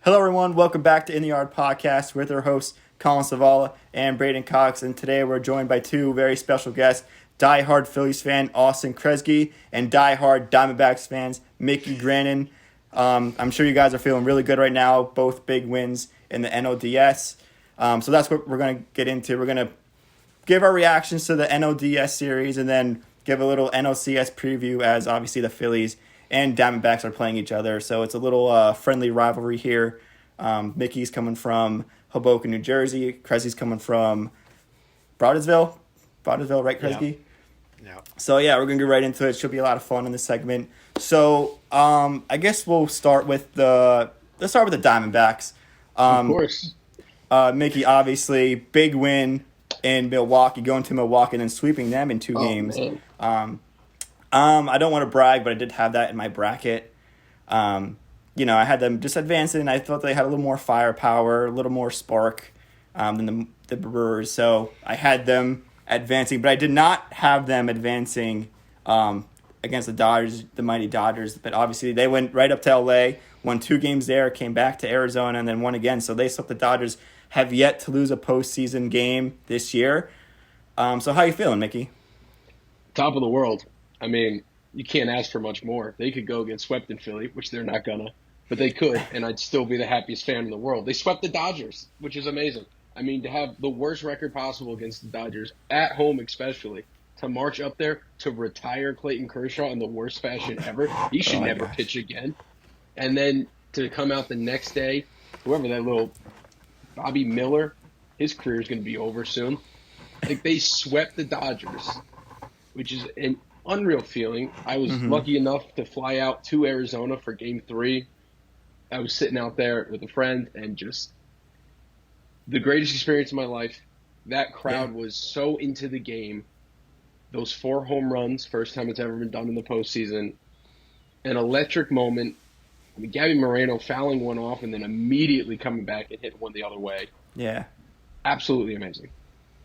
Hello, everyone. Welcome back to In the Yard Podcast with our hosts, Collin and Braeden Cox. And today we're joined by two very special guests, diehard Phillies fan Austin Kresge and diehard Diamondbacks fans Mickey Grannon. I'm sure you guys are feeling really good right now, both big wins in the NLDS. So that's what we're going to get into. We're going to give our reactions to the NLDS series and then give a little NLCS preview as obviously the Phillies and Diamondbacks are playing each other. So it's a little friendly rivalry here. Mickey's coming from Hoboken, New Jersey. Kresge's coming from Broadesville. Broadesville, right, Kresge? Yeah. So yeah, we're gonna get right into it. Should be a lot of fun in this segment. So I guess we'll start with let's start with the Diamondbacks. Of course. Mickey, obviously, big win in Milwaukee, going to Milwaukee and then sweeping them in two games. Man. I don't want to brag, but I did have that in my bracket. I had them just advancing. I thought they had a little more firepower, a little more spark than the Brewers. So I had them advancing, but I did not have them advancing against the Dodgers, the mighty Dodgers. But obviously, they went right up to L.A., won two games there, came back to Arizona, and then won again. So they swept the Dodgers. Have yet to lose a postseason game this year. So how you feeling, Mickey? Top of the world. I mean, you can't ask for much more. They could go get swept in Philly, which they're not gonna, but they could, and I'd still be the happiest fan in the world. They swept the Dodgers, which is amazing. I mean, to have the worst record possible against the Dodgers, at home especially, to march up there to retire Clayton Kershaw in the worst fashion ever. He should never pitch again. And then to come out the next day, whoever that little Bobby Miller, his career is going to be over soon. Like, they swept the Dodgers, which is an unreal feeling. I was lucky enough to fly out to Arizona for Game 3. I was sitting out there with a friend and just the greatest experience of my life. That crowd was so into the game. Those 4 home runs, first time it's ever been done in the postseason. An electric moment. I mean, Gabby Moreno fouling one off and then immediately coming back and hitting one the other way. Yeah. Absolutely amazing.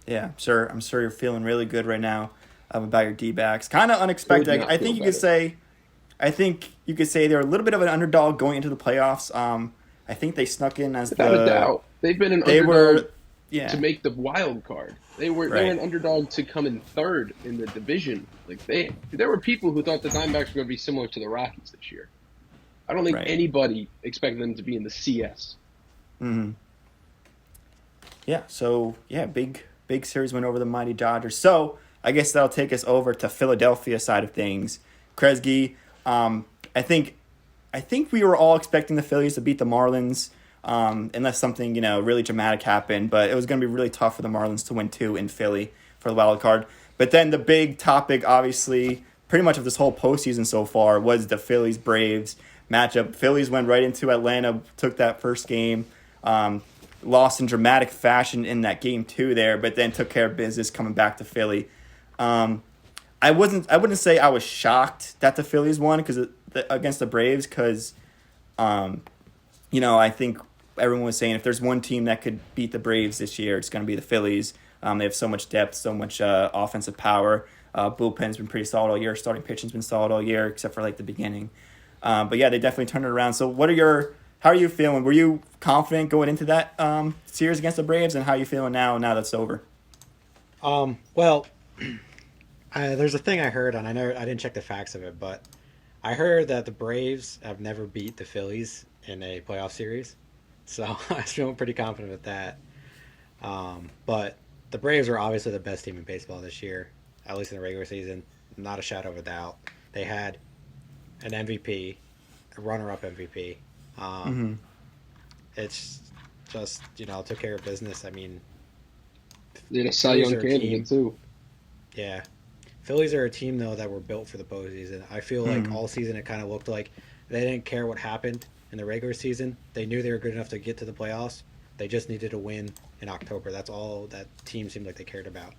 Yeah, I'm sure you're feeling really good right now about your D-backs. Kind of unexpected. I think you could say they're a little bit of an underdog going into the playoffs. I think they snuck in as Without a doubt. They've been an underdog to make the wild card. They were an underdog to come in third in the division. Like there were people who thought the Diamondbacks were going to be similar to the Rockies this year. I don't think anybody expected them to be in the CS. Mm-hmm. Yeah, so, big series went over the mighty Dodgers. So, I guess that'll take us over to Philadelphia side of things. Kresge, I think we were all expecting the Phillies to beat the Marlins, unless something, really dramatic happened. But it was going to be really tough for the Marlins to win 2 in Philly for the wild card. But then the big topic, obviously, pretty much of this whole postseason so far was the Phillies-Braves matchup. Phillies went right into Atlanta, took that first game, lost in dramatic fashion in that game 2 there, but then took care of business coming back to Philly. I wouldn't say I was shocked that the Phillies won against the Braves because, I think everyone was saying if there's one team that could beat the Braves this year, it's going to be the Phillies. They have so much depth, so much offensive power. Bullpen's been pretty solid all year. Starting pitching's been solid all year, except for the beginning. But yeah, they definitely turned it around. So how are you feeling? Were you confident going into that series against the Braves, and how are you feeling now that's over? Well, there's a thing I heard, and I didn't check the facts of it, but I heard that the Braves have never beat the Phillies in a playoff series. So I was feeling pretty confident with that. But the Braves are obviously the best team in baseball this year, at least in the regular season. Not a shadow of a doubt. They had an MVP, a runner-up MVP. It's just, took care of business. I mean, they're a Cy Young candidate too. Yeah. Phillies are a team, though, that were built for the postseason. I feel like all season it kind of looked like they didn't care what happened in the regular season. They knew they were good enough to get to the playoffs. They just needed to win in October. That's all that team seemed like they cared about.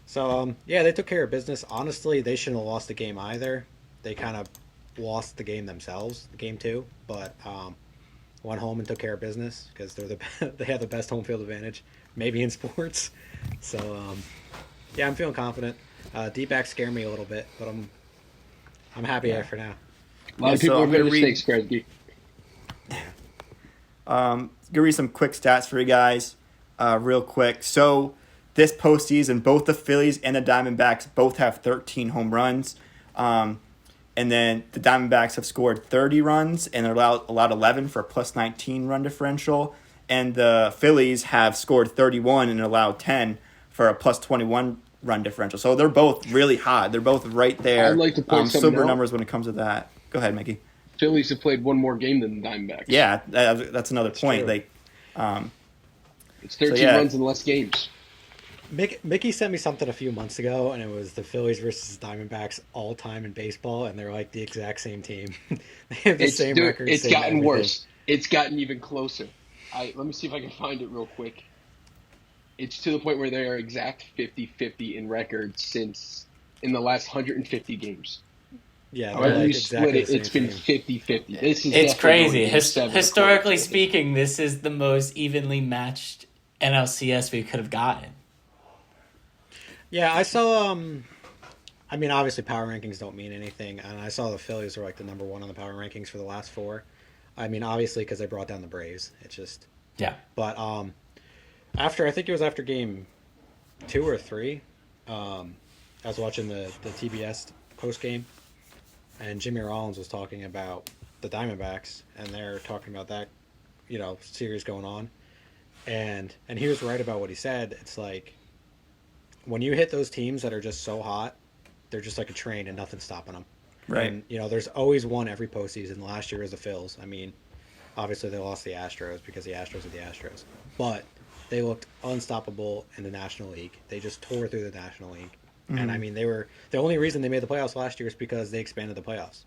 So, they took care of business. Honestly, they shouldn't have lost the game either. They kind of lost the game themselves, game 2, but went home and took care of business because they have the best home field advantage, maybe in sports. So, I'm feeling confident. D-backs scare me a little bit, but I'm happy for now. A lot of people have made mistakes, Kresge. Gonna read some quick stats for you guys, real quick. So this postseason, both the Phillies and the Diamondbacks both have 13 home runs. And then the Diamondbacks have scored 30 runs and they're allowed 11 for a plus 19 run differential. And the Phillies have scored 31 and allowed 10 for a plus 21 run differential. So they're both really hot. They're both right there. I'd like to point something silver out. numbers when it comes to that. Go ahead, Mickey. Phillies have played one more game than the Diamondbacks. Yeah, that's another point. True. Like, it's 13 so, yeah. runs in less games. Mickey sent me something a few months ago, and it was the Phillies versus Diamondbacks all time in baseball, and they're like the exact same team. They have the same record. It's same gotten everything. worse. It's gotten even closer. Let me see if I can find it real quick. It's to the point where they are exact 50-50 in records since in the last 150 games. Yeah, However like you split exactly it, the it's same been team. 50-50. This is It's definitely crazy. going to seven Historically according to- speaking, this is the most evenly matched NLCS we could have gotten. Yeah, I saw. I mean, obviously, power rankings don't mean anything, and I saw the Phillies were like the number one on the power rankings for the last four. I mean, obviously, because they brought down the Braves. It's just. Yeah. But I think it was after game 2 or 3. I was watching the TBS post game, and Jimmy Rollins was talking about the Diamondbacks, and they're talking about that, series going on, and he was right about what he said. It's like when you hit those teams that are just so hot, they're just like a train and nothing's stopping them. right. And there's always one every postseason. Last year was the Phils. I mean, obviously they lost the Astros because the Astros are the Astros, but they looked unstoppable in the National League. They just tore through the National League. And I mean, they were the only reason they made the playoffs last year is because they expanded the playoffs.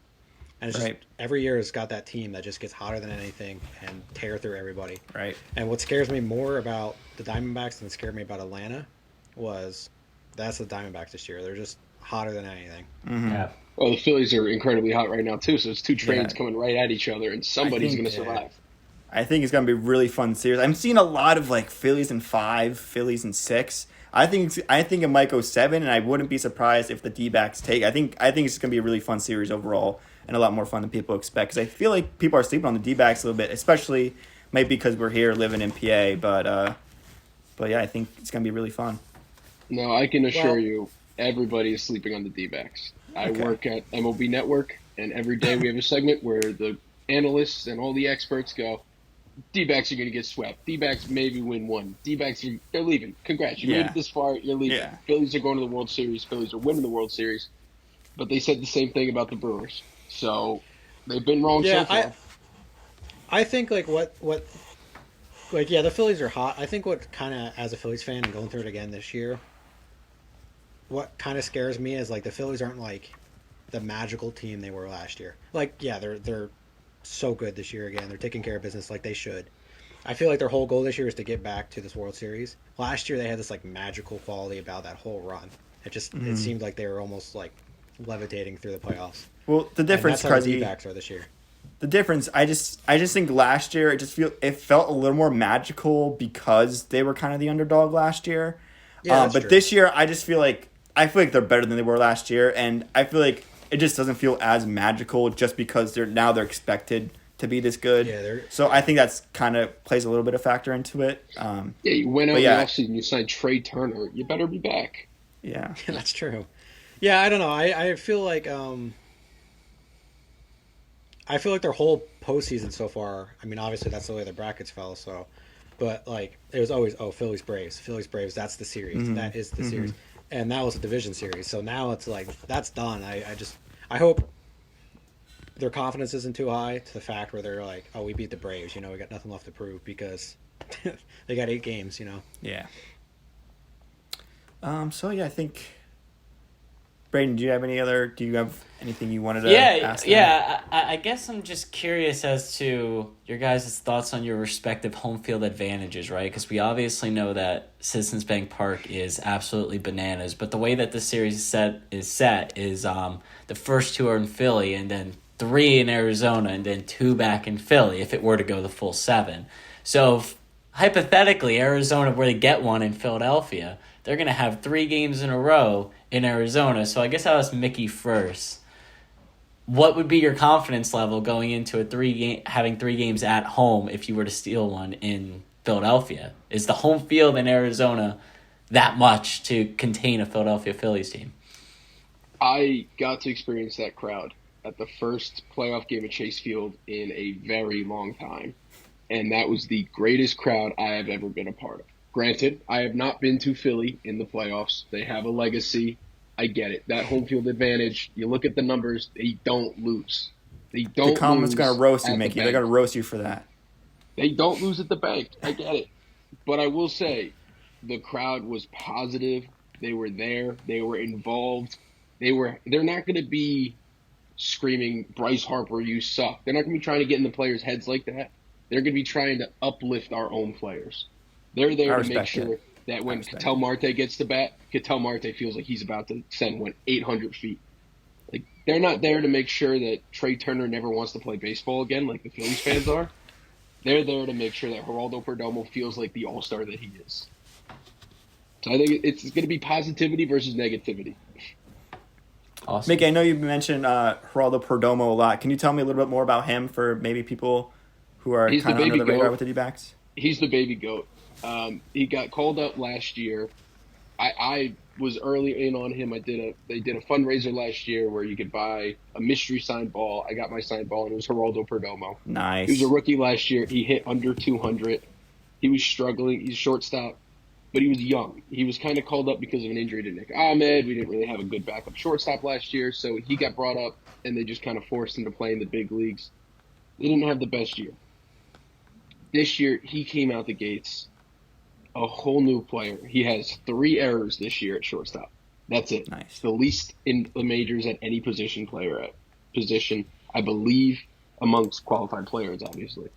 And it's Right. just every year it's got that team that just gets hotter than anything and tear through everybody. Right. And what scares me more about the Diamondbacks than scared me about Atlanta was that's the Diamondbacks this year. They're just hotter than anything. Yeah. Well, the Phillies are incredibly hot right now, too, so it's two trains Yeah. coming right at each other, and somebody's think- going to survive. I think it's gonna be a really fun series. I'm seeing a lot of like Phillies in 5, Phillies in 6. I think it might go 7, and I wouldn't be surprised if the D-backs take. I think it's gonna be a really fun series overall, and a lot more fun than people expect. Because I feel like people are sleeping on the D-backs a little bit, especially maybe because we're here living in PA. But yeah, I think it's gonna be really fun. No, I can assure Well- you, everybody is sleeping on the D-backs. I Okay. work at MLB Network, and every day we have a segment where the analysts and all the experts go, D-backs are going to get swept. D-backs maybe win one. D-backs, they're leaving. Congrats. You made Yeah. it this far. You're leaving. Yeah. Phillies are going to the World Series. Phillies are winning the World Series. But they said the same thing about the Brewers. So they've been wrong so far. I think the Phillies are hot. I think what kind of, as a Phillies fan and going through it again this year, what kind of scares me is like the Phillies aren't like the magical team they were last year. Like, yeah, they're so good this year again. They're taking care of business like they should. I feel like their whole goal this year is to get back to this World Series. Last year they had this like magical quality about that whole run. It seemed like they were almost like levitating through the playoffs. Well, the difference, and that's how the Krusty, D-backs are this year. the difference, I just think last year it felt a little more magical because they were kind of the underdog last year. Yeah, that's but true. this year I feel like they're better than they were last year, and I feel like it just doesn't feel as magical just because they're expected to be this good. Yeah, so I think that's kind of plays a little bit of factor into it. Yeah, you went out But in yeah. the offseason, you signed Trey Turner. You better be back. Yeah. That's true. Yeah, I don't know. I feel like their whole postseason so far. I mean, obviously that's the way the brackets fell. So, but like it was always Phillies Braves. That's the series. That is the series, and that was a division series. So now it's like that's done. I hope their confidence isn't too high to the fact where they're like, oh, we beat the Braves. We got nothing left to prove because they got 8 games. Yeah. So yeah, I think. Braeden, do you have anything you wanted to ask them? Yeah. I guess I'm just curious as to your guys' thoughts on your respective home field advantages, right? Because we obviously know that Citizens Bank Park is absolutely bananas, but the way that the series is set is the first 2 are in Philly, and then 3 in Arizona, and then 2 back in Philly if it were to go the full 7. So if, hypothetically, Arizona were to get one in Philadelphia, they're going to have 3 games in a row in Arizona. So I guess I'll ask Mickey first. what would be your confidence level going into having 3 games at home if you were to steal one in Philadelphia? Is the home field in Arizona that much to contain a Philadelphia Phillies team? I got to experience that crowd at the first playoff game at Chase Field in a very long time, and that was the greatest crowd I have ever been a part of. Granted, I have not been to Philly in the playoffs. They have a legacy. I get it. That home field advantage, you look at the numbers, they don't lose. They don't lose. The comment's going to roast you, at the Mickey. bank. They're going to roast you for that. They don't lose at the bank. I get it. But I will say, the crowd was positive. They were there. They were involved. They're not going to be screaming, Bryce Harper, you suck. They're not going to be trying to get in the players' heads like that. They're going to be trying to uplift our own players. They're there to make sure that when Ketel Marte gets the bat, Ketel Marte feels like he's about to send one 800 feet. Like, they're not there to make sure that Trey Turner never wants to play baseball again like the Phillies fans are. They're there to make sure that Geraldo Perdomo feels like the all-star that he is. So I think it's going to be positivity versus negativity. Awesome. Mickey, I know you mentioned Geraldo Perdomo a lot. Can you tell me a little bit more about him for maybe people who are kind of under the radar with the D-backs? He's the baby goat. He got called up last year. I was early in on him. They did a fundraiser last year where you could buy a mystery signed ball. I got my signed ball, and it was Geraldo Perdomo. Nice. He was a rookie last year. He hit under 200. He was struggling. He's shortstop, but he was young. He was kind of called up because of an injury to Nick Ahmed. We didn't really have a good backup shortstop last year, so he got brought up, and they just kind of forced him to play in the big leagues. They didn't have the best year. This year, he came out the gates a whole new player. He has 3 errors this year at shortstop. That's it. Nice. It's the least in the majors at any position, I believe, amongst qualified players, obviously.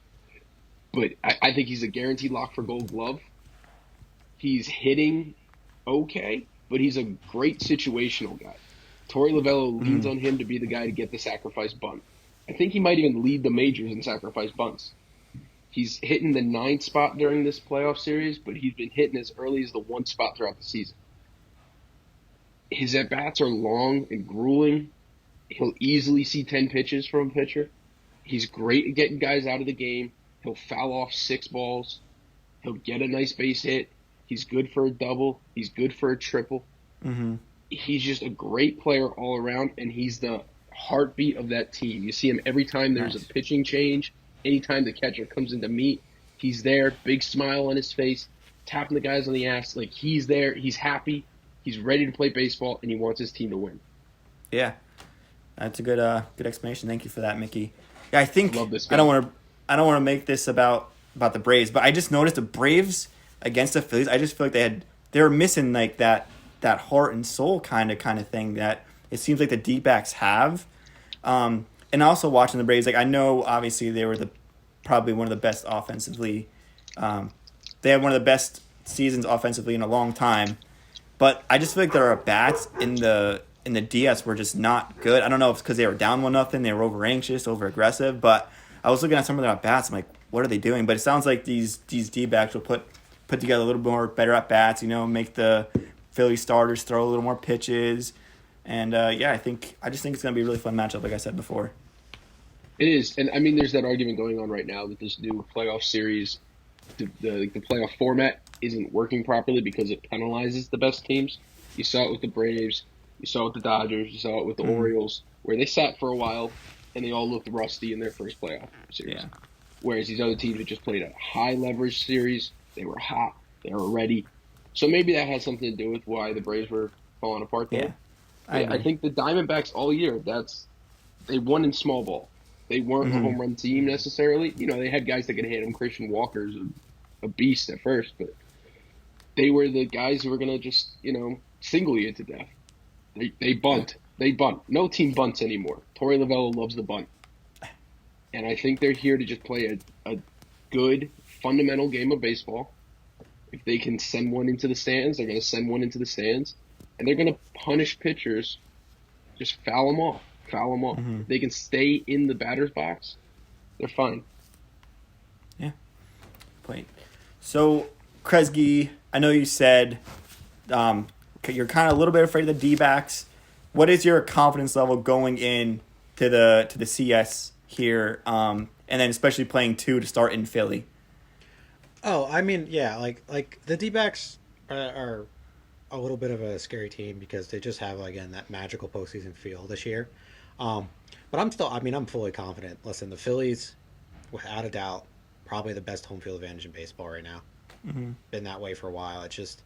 But I think he's a guaranteed lock for Gold Glove. He's hitting okay, but he's a great situational guy. Torey Lovello leans on him to be the guy to get the sacrifice bunt. I think he might even lead the majors in sacrifice bunts. He's hitting the 9th spot during this playoff series, but he's been hitting as early as the 1 spot throughout the season. His at-bats are long and grueling. He'll easily see 10 pitches from a pitcher. He's great at getting guys out of the game. He'll foul off 6 balls. He'll get a nice base hit. He's good for a double. He's good for a triple. Mm-hmm. He's just a great player all around, and he's the heartbeat of that team. You see him every time there's a pitching change. Anytime the catcher comes in to meet, he's there, big smile on his face, tapping the guys on the ass. Like, he's there, he's happy, he's ready to play baseball, and he wants his team to win. Yeah, that's a good explanation. Thank you for that, Mickey. Yeah, I think Love this guy. I don't want to make this about the Braves, but I just noticed the Braves against the Phillies. I just feel like they were missing like that heart and soul kind of thing that it seems like the D-backs have. And also watching the Braves, like I know obviously they were probably one of the best offensively. They had one of the best seasons offensively in a long time, but I just feel like their bats in the DS were just not good. I don't know if it's because they were down 1-0, they were over anxious, over aggressive, but I was looking at some of their bats. I'm like, what are they doing? But it sounds like these D-backs will put together a little more better at bats. Make the Philly starters throw a little more pitches. And, I just think it's going to be a really fun matchup, like I said before. It is. And, I mean, there's that argument going on right now that this new playoff series, the playoff format isn't working properly because it penalizes the best teams. You saw it with the Braves. You saw it with the Dodgers. You saw it with the Orioles, where they sat for a while, and they all looked rusty in their first playoff series. Yeah. Whereas these other teams that just played a high-leverage series, they were hot. They were ready. So maybe that has something to do with why the Braves were falling apart there. Yeah. I think the Diamondbacks all year, they won in small ball. They weren't a home run team necessarily. They had guys that could hit them. Christian Walker's a beast at first, but they were the guys who were going to just, single you to death. They bunt. They bunt. No team bunts anymore. Torey Lovello loves the bunt. And I think they're here to just play a good, fundamental game of baseball. If they can send one into the stands, they're going to send one into the stands. And they're going to punish pitchers. Just foul them off. Mm-hmm. If they can stay in the batter's box, they're fine. Yeah. Point. So, Kresge, I know you said you're kind of a little bit afraid of the D-backs. What is your confidence level going in to the CS here, and then especially playing 2 to start in Philly. Oh, I mean, yeah, like the D-backs are a little bit of a scary team because they just have again that magical postseason feel this year. Um, but I'm fully confident. Listen, the Phillies, without a doubt, probably the best home field advantage in baseball right now. Mm-hmm. Been that way for a while. It's just,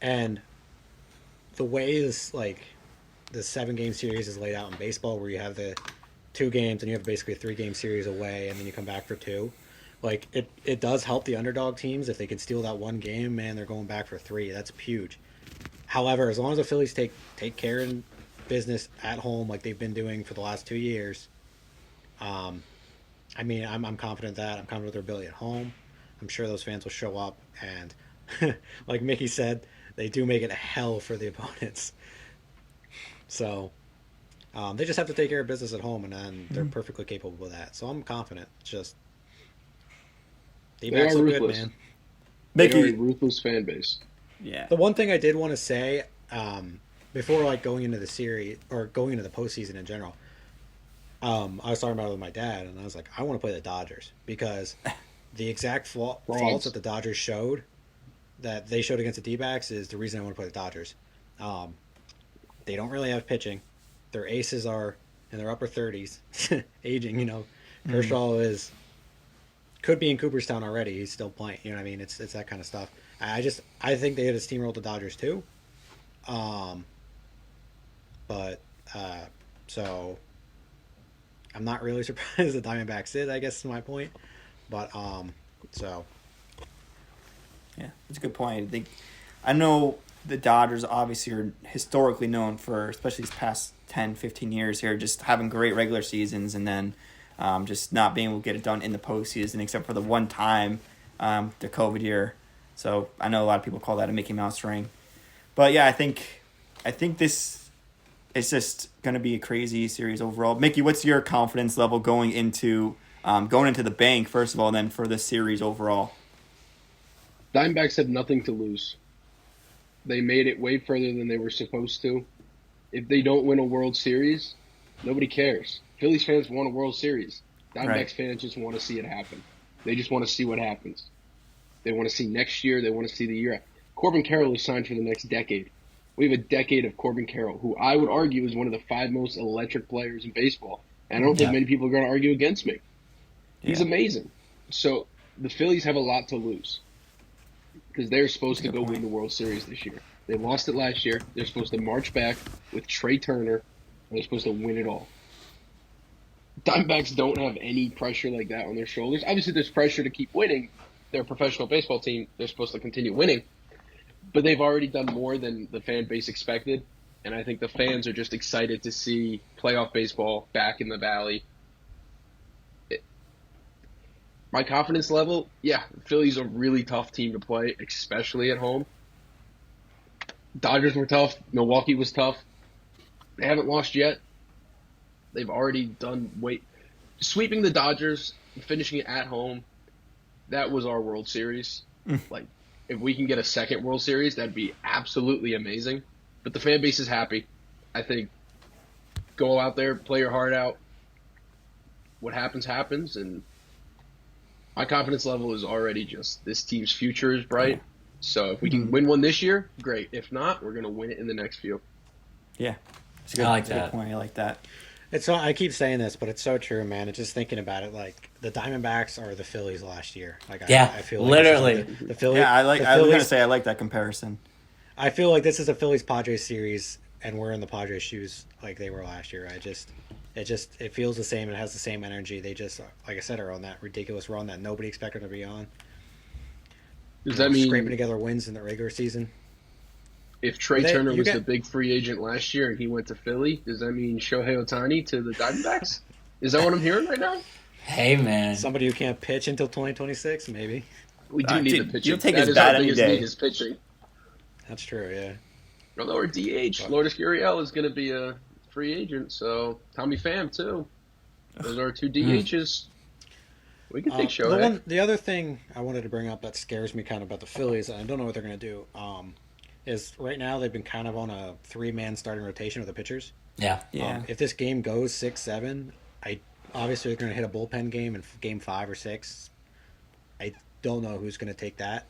and the way the 7-game series is laid out in baseball, where you have the 2 games and you have basically a 3-game series away, and then you come back for 2. Like it does help the underdog teams if they can steal that 1 game. Man, they're going back for 3. That's huge. However, as long as the Phillies take care of business at home like they've been doing for the last 2 years, I mean, I'm confident that I'm confident with their ability at home. I'm sure those fans will show up, and like Mickey said, they do make it a hell for the opponents. So they just have to take care of business at home, and then they're perfectly capable of that. So I'm confident. It's just D-backs look good, man. They are a ruthless fan base. Yeah. The one thing I did want to say before going into the series or going into the postseason in general, I was talking about it with my dad, and I was like, I want to play the Dodgers because the exact faults that the Dodgers showed that they showed against the D-backs is the reason I want to play the Dodgers. They don't really have pitching. Their aces are in their upper 30s, aging. Kershaw could be in Cooperstown already. He's still playing. You know what I mean? It's that kind of stuff. I think they had to steamroll the Dodgers too. So I'm not really surprised the Diamondbacks did. I guess is my point. But so yeah, that's a good point. I know the Dodgers obviously are historically known for, especially these past 10, 15 years here, just having great regular seasons and then just not being able to get it done in the postseason, except for the one time, the COVID year. So I know a lot of people call that a Mickey Mouse ring. But yeah, I think this is just going to be a crazy series overall. Mickey, what's your confidence level going into the bank, first of all, and then for the series overall? Diamondbacks have nothing to lose. They made it way further than they were supposed to. If they don't win a World Series, nobody cares. Phillies fans want a World Series. Diamondbacks fans just want to see it happen. They just want to see what happens. They want to see next year. They want to see the year. Corbin Carroll is signed for the next decade. We have a decade of Corbin Carroll, who I would argue is one of the 5 most electric players in baseball. And I don't think many people are going to argue against me. He's amazing. So the Phillies have a lot to lose because they're supposed to go win the World Series this year. They lost it last year. They're supposed to march back with Trey Turner, and they're supposed to win it all. Diamondbacks don't have any pressure like that on their shoulders. Obviously, there's pressure to keep winning. They're a professional baseball team. They're supposed to continue winning. But they've already done more than the fan base expected. And I think the fans are just excited to see playoff baseball back in the Valley. My confidence level, the Phillies are a really tough team to play, especially at home. Dodgers were tough. Milwaukee was tough. They haven't lost yet. They've already done sweeping the Dodgers, finishing it at home. That was our World Series. Like, if we can get a second World Series, that'd be absolutely amazing. But the fan base is happy. I think go out there, play your heart out. What happens, happens. And my confidence level is already just this team's future is bright. So if we can win one this year, great. If not, we're going to win it in the next few. Yeah. I like That's a that. good point. I like that. I keep saying this, but it's so true, man. It's just thinking about it, like the Diamondbacks are the Phillies last year. Like I feel like literally. the Phillies. Yeah, I was going to say I like that comparison. I feel like this is a Phillies Padres series, and we're in the Padres shoes like they were last year. It feels the same. It has the same energy. They just, like I said, are on that ridiculous run that nobody expected them to be on. Does that mean scraping together wins in the regular season? If Trey Turner was the big free agent last year and he went to Philly, does that mean Shohei Ohtani to the Diamondbacks? Is that what I'm hearing right now? Hey, man. Somebody who can't pitch until 2026, maybe. We do need the pitching. You'll take that his is bat our any biggest day. need is pitching. That's true, yeah. Although our DH, Lourdes Gurriel, is going to be a free agent, so Tommy Pham, too. Those are our 2 DHs. We can take Shohei. The other thing I wanted to bring up that scares me kind of about the Phillies, and I don't know what they're going to do, is right now they've been kind of on a 3-man starting rotation with the pitchers. Yeah. Yeah. If this game goes 6-7, obviously they're going to hit a bullpen game in game 5 or 6. I don't know who's going to take that.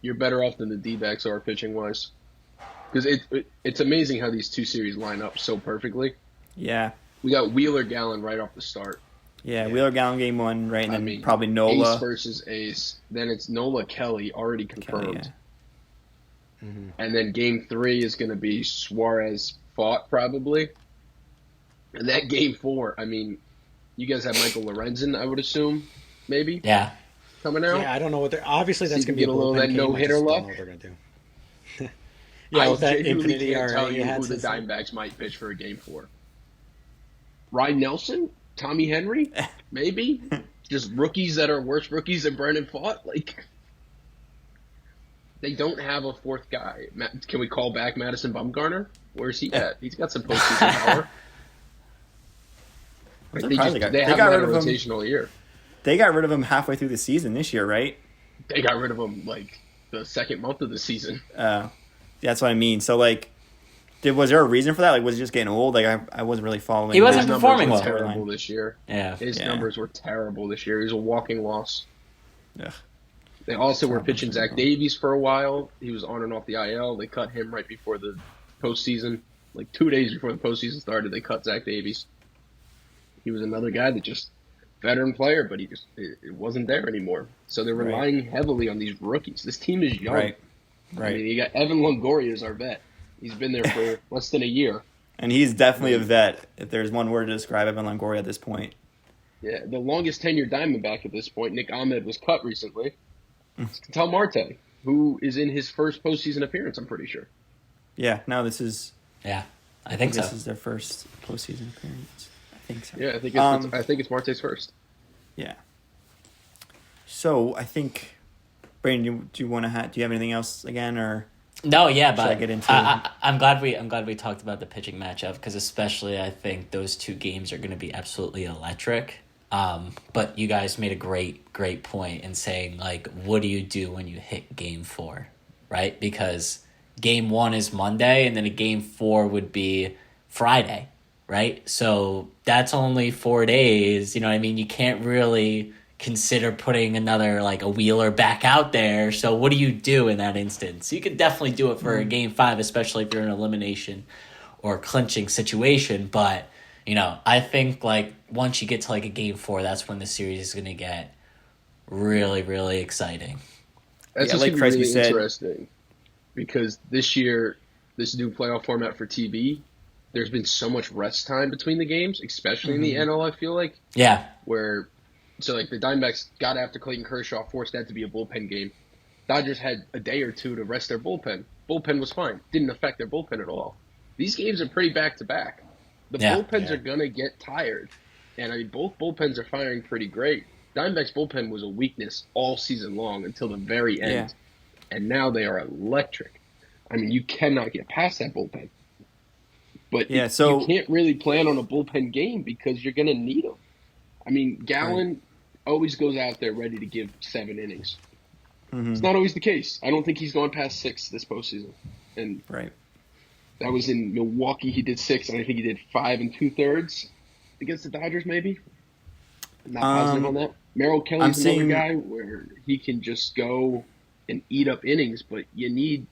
You're better off than the D-backs are pitching wise, because it's amazing how these two series line up so perfectly. Yeah. We got Wheeler Gallon right off the start. Yeah, Wheeler Gallon game 1, right? And then probably Ace Nola. versus Ace. Then it's Nola Kelly already confirmed. Kelly, yeah. And then game 3 is going to be Suarez fought probably. And that game 4, I mean, you guys have Michael Lorenzen, I would assume, maybe. Yeah. Coming out. Yeah, I don't know what they're. Obviously, that's So going to you be can get a little bullpen that game. no-hitter I just luck. don't know what they're going to do. Yeah, with that genuinely infinity can't tell already you had who the since then. Diamondbacks might pitch for a game 4. Ryan Nelson? Tommy Henry? Maybe? Just rookies that are worse rookies than Brandon Pfaadt? Like, they don't have a fourth guy. Can we call back Madison Bumgarner? Where's he at? He's got some postseason power. Like, they haven't had a rotational year. They got rid of him halfway through the season this year, right? They got rid of him, like, the second month of the season. That's what I mean. So, like, was there a reason for that? Like, was he just getting old? Like, I wasn't really following. He wasn't His performing numbers well. were terrible this year. Yeah. His numbers were terrible this year. He was a walking loss. Ugh. They also were pitching Zach Davies for a while. He was on and off the IL. They cut him right before the postseason. Like 2 days before the postseason started, they cut Zach Davies. He was another guy that just veteran player, but it wasn't there anymore. So they're relying heavily on these rookies. This team is young. Right. I mean, you got Evan Longoria as our vet. He's been there for less than a year. And he's definitely a vet, if there's one word to describe Evan Longoria at this point. Yeah, the longest tenured Diamondback at this point, Nick Ahmed, was cut recently. It's Ketel Marte, who is in his first postseason appearance, I'm pretty sure. Yeah, no, this is... Yeah, I think so. This is their first postseason appearance. I think so. Yeah, I think it's Marte's first. Yeah. So, I think... Braeden, do you have anything else again, or... No, yeah, Should but I get into I'm glad we talked about the pitching matchup, because especially I think those two games are going to be absolutely electric. But you guys made a great point in saying, like, what do you do when you hit game 4, right? Because game 1 is Monday, and then a game 4 would be Friday, right? So that's only 4 days. You know what I mean? You can't really consider putting another, like, a Wheeler back out there. So what do you do in that instance? You could definitely do it for a game 5, especially if you're in an elimination or clinching situation. But, you know, I think, like, once you get to, like, a game 4, that's when the series is going to get really, really exciting. That's like really Kresge said, interesting, because this year, this new playoff format for TV, there's been so much rest time between the games, especially in the NL, I feel like. Yeah. So, like, the Diamondbacks got after Clayton Kershaw, forced that to be a bullpen game. Dodgers had a day or two to rest their bullpen. Bullpen was fine. Didn't affect their bullpen at all. These games are pretty back-to-back. The bullpens are going to get tired. And, I mean, both bullpens are firing pretty great. Diamondbacks bullpen was a weakness all season long until the very end. Yeah. And now they are electric. I mean, you cannot get past that bullpen. But you can't really plan on a bullpen game because you're going to need them. I mean, Gallon always goes out there ready to give 7 innings. It's not always the case. I don't think he's gone past 6 this postseason. And that was in Milwaukee. He did 6, and I think he did 5 2/3 against the Dodgers, maybe. I'm not positive on that. Merrill Kelly's another guy where he can just go and eat up innings, but you need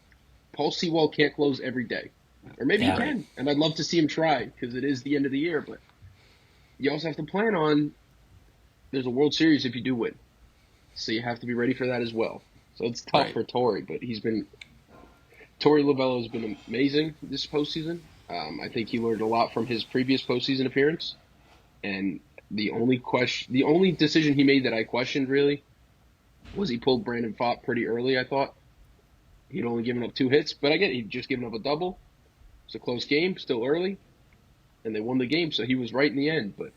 Paul Sewell can't close every day. Or maybe he can, and I'd love to see him try because it is the end of the year, but you also have to plan on there's a World Series if you do win. So you have to be ready for that as well. So it's tough for Torey, but Torey Lovello has been amazing this postseason. I think he learned a lot from his previous postseason appearance. And the only decision he made that I questioned really was he pulled Brandon Pfaadt pretty early, I thought. He'd only given up 2 hits, but I get it. He'd just given up a double. It's a close game, still early. And they won the game, so he was right in the end. But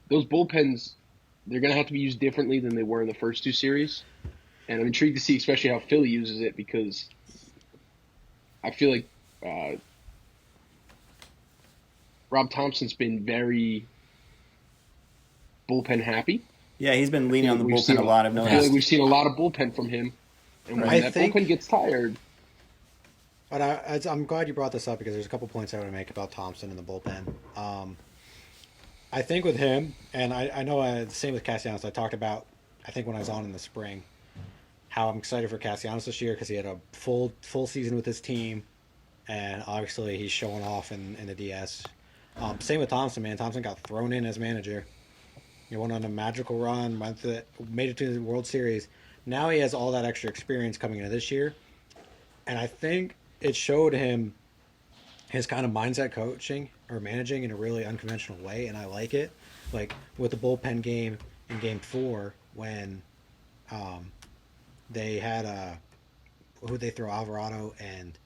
those bullpens, they're going to have to be used differently than they were in the first 2 series. And I'm intrigued to see especially how Philly uses it because I feel like Rob Thompson's been very bullpen happy. Yeah, he's been leaning on the bullpen a lot. I've noticed. I feel like we've seen a lot of bullpen from him. And when that bullpen gets tired... But I'm glad you brought this up because there's a couple points I want to make about Thompson and the bullpen. I think with him, and I know the same with Castellanos. I talked about, I think when I was on in the spring, how I'm excited for Castellanos this year because he had a full season with his team, and obviously he's showing off in the DS. Same with Thompson, man. Thompson got thrown in as manager. He went on a magical run, made it to the World Series. Now he has all that extra experience coming into this year, and I think it showed him his kind of mindset coaching or managing in a really unconventional way, and I like it. Like with the bullpen game in Game 4 when they had who they throw Alvarado and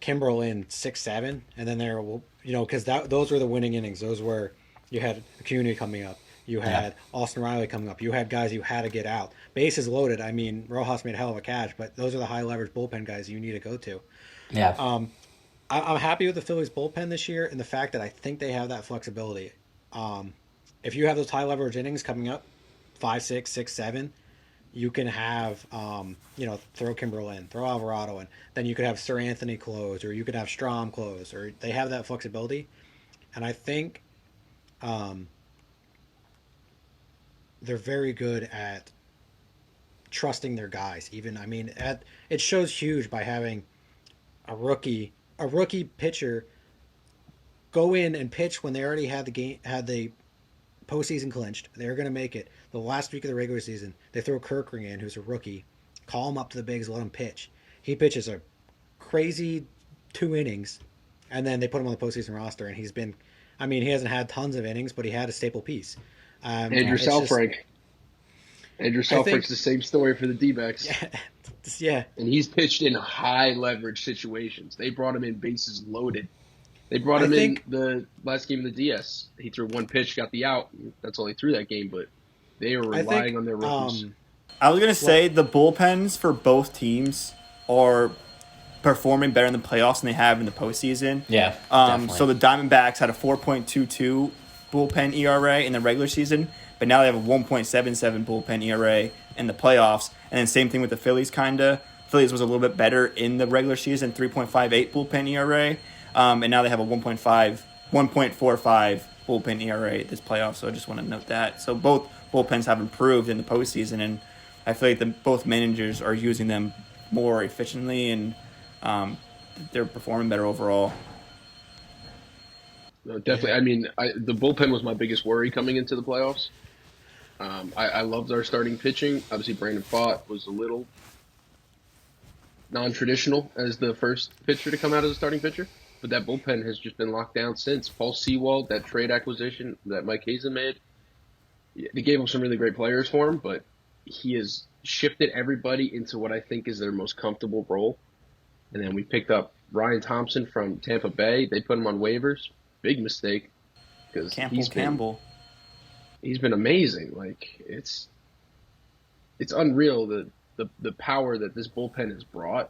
Kimbrel in 6-7, and then they're because those were the winning innings. Those were you had Acuna coming up, you had Austin Riley coming up, you had guys you had to get out. Bases loaded. I mean, Rojas made a hell of a catch, but those are the high leverage bullpen guys you need to go to. Yeah. I'm happy with the Phillies bullpen this year and the fact that I think they have that flexibility. If you have those high leverage innings coming up, 5, 6, 6, 7, you can have throw Kimbrel in, throw Alvarado in, then you could have Sir Anthony close, or you could have Strahm close, or they have that flexibility, and I think they're very good at trusting their guys. Even it shows huge by having a rookie pitcher go in and pitch when they already had the postseason clinched. They're going to make it. The last week of the regular season, they throw Kirkring in, who's a rookie, call him up to the bigs, let him pitch. He pitches a crazy 2 innings, and then they put him on the postseason roster, and he hasn't had tons of innings, but he had a staple piece. Andrew Salfrank. Andrew Salfrank's the same story for the D-backs. Yeah. And he's pitched in high leverage situations. They brought him in bases loaded. They brought him in the last game of the DS. He threw 1 pitch, got the out. That's all he threw that game, but they were relying on their rookies. I was going to say the bullpens for both teams are performing better in the playoffs than they have in the postseason. Yeah, so the Diamondbacks had a 4.22 bullpen ERA in the regular season, but now they have a 1.77 bullpen ERA in the playoffs. And then same thing with the Phillies, kind of. Phillies was a little bit better in the regular season, 3.58 bullpen ERA. And now they have a 1.45 bullpen ERA this playoff. So I just want to note that. So both bullpens have improved in the postseason, and I feel like both managers are using them more efficiently, and they're performing better overall. No, definitely. I mean, the bullpen was my biggest worry coming into the playoffs. I loved our starting pitching. Obviously, Brandon Pfaadt was a little non-traditional as the first pitcher to come out as a starting pitcher, but that bullpen has just been locked down since. Paul Sewald, that trade acquisition that Mike Hazen made, they gave him some really great players for him, but he has shifted everybody into what I think is their most comfortable role. And then we picked up Ryan Thompson from Tampa Bay. They put him on waivers. Big mistake because he's been amazing. Like it's unreal the power that this bullpen has brought,